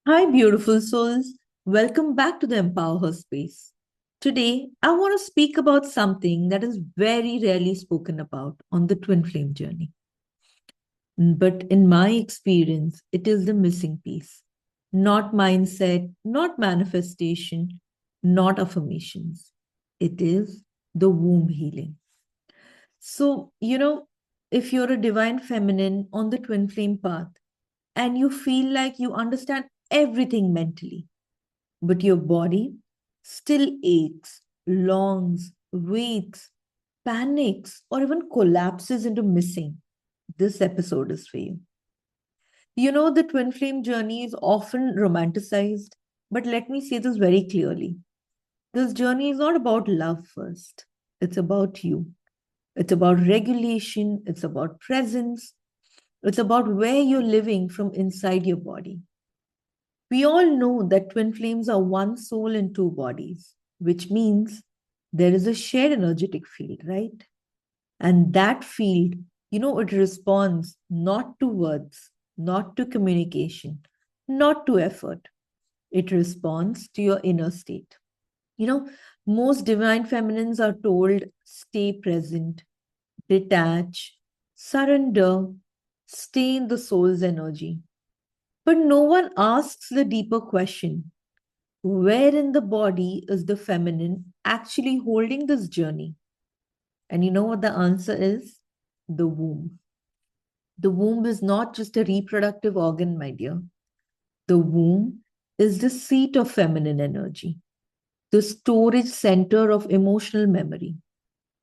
Hi, beautiful souls. Welcome back to the Empower Her Space. Today, I want to speak about something that is very rarely spoken about on the twin flame journey. But in my experience, it is the missing piece. Not mindset, not manifestation, not affirmations. It is the womb healing. So, if you're a divine feminine on the twin flame path and you feel like you understand everything mentally, but your body still aches, longs, waits, panics, or even collapses into missing, this episode is for you. The twin flame journey is often romanticized, but let me say this very clearly. This journey is not about love first, it's about you. It's about regulation, it's about presence, it's about where you're living from inside your body. We all know that twin flames are one soul in two bodies, which means there is a shared energetic field, right? And that field, it responds not to words, not to communication, not to effort. It responds to your inner state. You know, most divine feminines are told stay present, detach, surrender, stay in the soul's energy. But no one asks the deeper question: where in the body is the feminine actually holding this journey? And you know what the answer is? The womb. The womb is not just a reproductive organ, my dear. The womb is the seat of feminine energy, the storage center of emotional memory,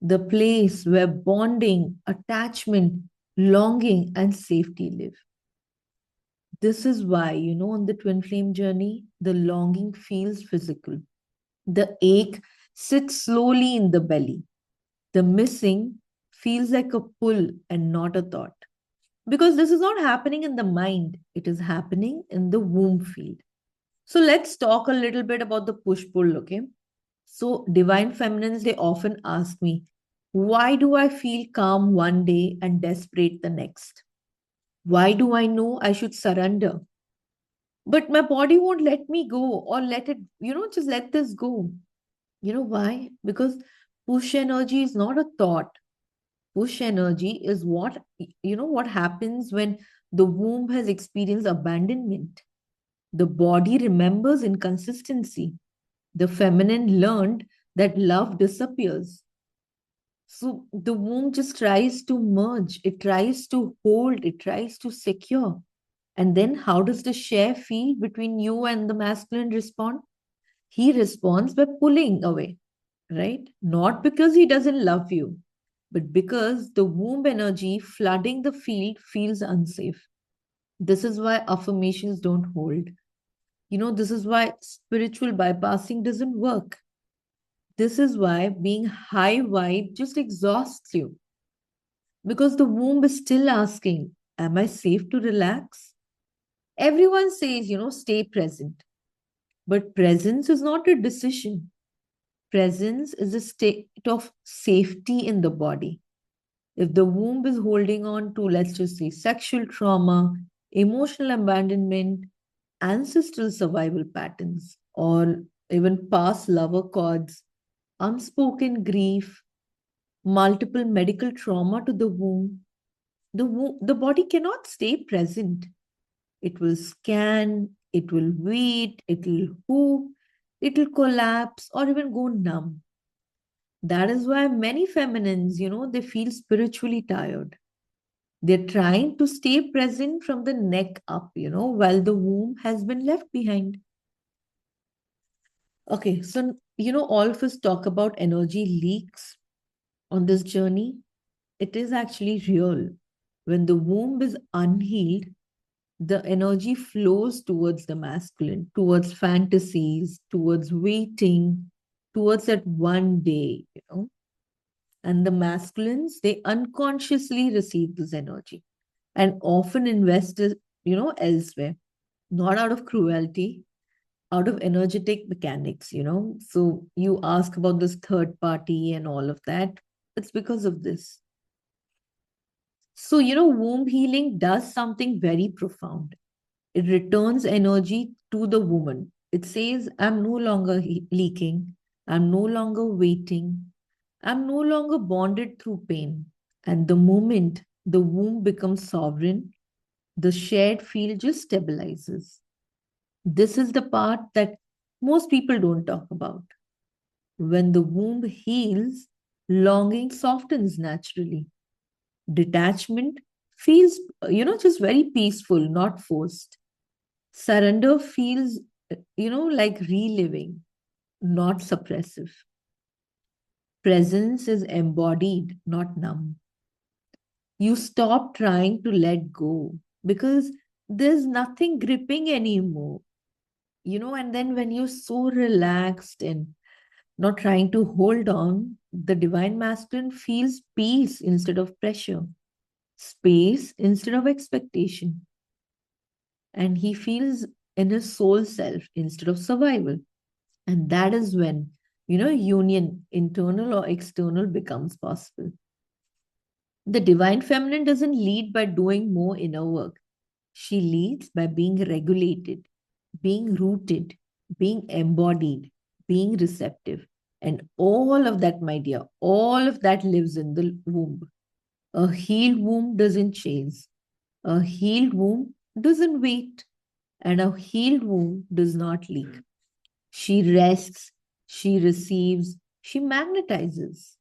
the place where bonding, attachment, longing, and safety live. This is why, on the twin flame journey, the longing feels physical. The ache sits slowly in the belly. The missing feels like a pull and not a thought. Because this is not happening in the mind, it is happening in the womb field. So let's talk a little bit about the push pull, okay? So, divine feminines, they often ask me, why do I feel calm one day and desperate the next? Why do I know I should surrender? But my body won't let me go or let it, just let this go. You know why? Because push energy is not a thought. Push energy is what happens when the womb has experienced abandonment. The body remembers inconsistency. The feminine learned that love disappears. So the womb just tries to merge, it tries to hold, it tries to secure. And then how does the share feel between you and the masculine respond? He responds by pulling away, right? Not because he doesn't love you, but because the womb energy flooding the field feels unsafe. This is why affirmations don't hold. This is why spiritual bypassing doesn't work. This is why being high vibe just exhausts you because the womb is still asking, am I safe to relax? Everyone says, stay present. But presence is not a decision. Presence is a state of safety in the body. If the womb is holding on to, let's just say, sexual trauma, emotional abandonment, ancestral survival patterns, or even past lover cords, unspoken grief, multiple medical trauma to the body cannot stay present. It will scan, it will wait, it will hoop, it will collapse, or even go numb. That is why many feminines, they feel spiritually tired. They're trying to stay present from the neck up, while the womb has been left behind. Okay, so, all of us talk about energy leaks on this journey. It is actually real. When the womb is unhealed, the energy flows towards the masculine, towards fantasies, towards waiting, towards that one day. And the masculines, they unconsciously receive this energy and often invest it, elsewhere, not out of cruelty, out of energetic mechanics. So you ask about this third party and all of that. It's because of this. So, womb healing does something very profound. It returns energy to the woman. It says, I'm no longer leaking. I'm no longer waiting. I'm no longer bonded through pain. And the moment the womb becomes sovereign, the shared field just stabilizes. This is the part that most people don't talk about. When the womb heals, longing softens naturally. Detachment feels, just very peaceful, not forced. Surrender feels, like reliving, not suppressive. Presence is embodied, not numb. You stop trying to let go because there's nothing gripping anymore, and then when you're so relaxed and not trying to hold on, the divine masculine feels peace instead of pressure, space instead of expectation, and he feels in his soul self instead of survival. And that is when, union, internal or external, becomes possible. The divine feminine doesn't lead by doing more inner work. She leads by being regulated, being rooted, being embodied, being receptive. And all of that, my dear, all of that lives in the womb. A healed womb doesn't chase. A healed womb doesn't wait. And a healed womb does not leak. She rests, she receives, she magnetizes.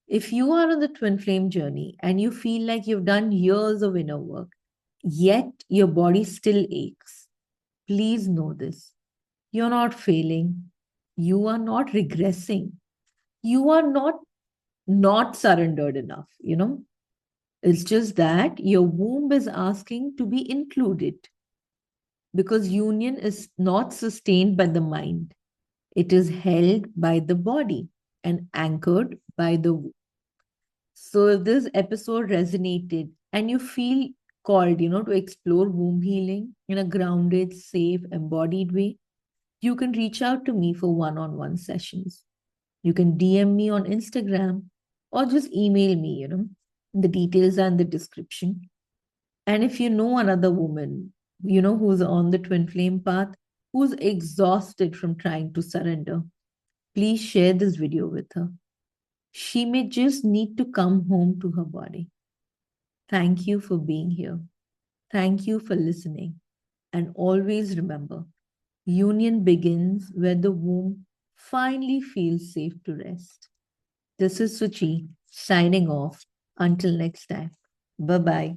If you are on the twin flame journey and you feel like you've done years of inner work, yet your body still aches, please know this. You're not failing. You are not regressing. You are not surrendered enough. It's just that your womb is asking to be included because union is not sustained by the mind. It is held by the body and anchored by the womb. So if this episode resonated and you feel called, to explore womb healing in a grounded, safe, embodied way, you can reach out to me for one-on-one sessions. You can DM me on Instagram or just email me. The details are in the description. And if you know another woman, who's on the twin flame path, who's exhausted from trying to surrender, please share this video with her. She may just need to come home to her body. Thank you for being here. Thank you for listening. And always remember, union begins where the womb finally feels safe to rest. This is Suchi signing off. Until next time. Bye bye.